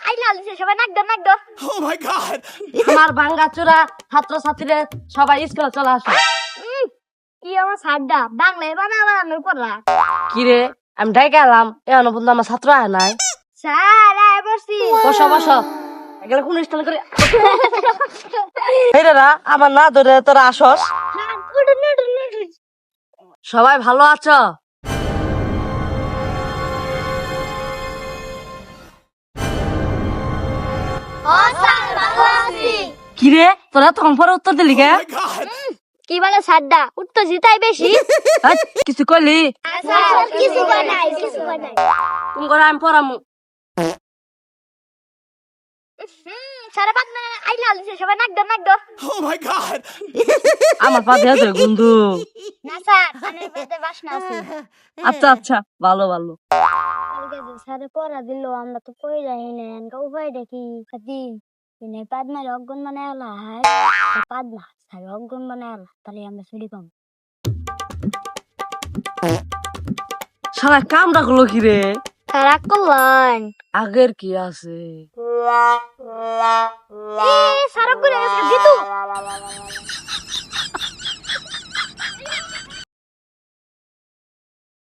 আইলা লিছে সবাই নাক দাও Oh my god! আমার ভাঙ্গাচোরা ছাত্র ছাত্রীরা সবাই স্কুলে চলে আসো। কি আমার সাড্ডা বাংলায় বানানোর পড়া কি রে আমি ডাই গেলাম এখনো পর্যন্ত আমার ছাত্র আয় নাই। স্যার আয় বসি বসো বসো এগুলো কোন স্টাইল করে হেরেরা আমার না ধরে তোরা আসস। সবাই ভালো আছো? ও স্যার ভালো আছি কি রে তোরা তখন পরে উত্তর দিলি কে? Oh my god! কি বলে সাড্ডা উত্তর জিতাই বেশি এই, কিছু কইলি স্যার কিছু বানাই তুমি করে আমি পড়ামু। সারা বাংলা আইলা লিছে সবাই নাক দাও Oh my god! আমার পা দিয়ে ধরে গুন্দু। না স্যার আমি বেতে বাসনা আছে আচ্ছা আচ্ছা ভালো ভালো। কালকে যে স্যারে পড়া দিল আমরা তো পড়ে যাই না এনকা উপায় দেখি খাদি তিনি পাদমার অজ্ঞান বানায়লা হায় পাদমা স্যার অজ্ঞান বানায়লা তাহলে আমরা ছুটি পাম সারা কামটা করলো কি রে? তারা করলেন আগের কি আছে? এ সারা করে গেছে দিতু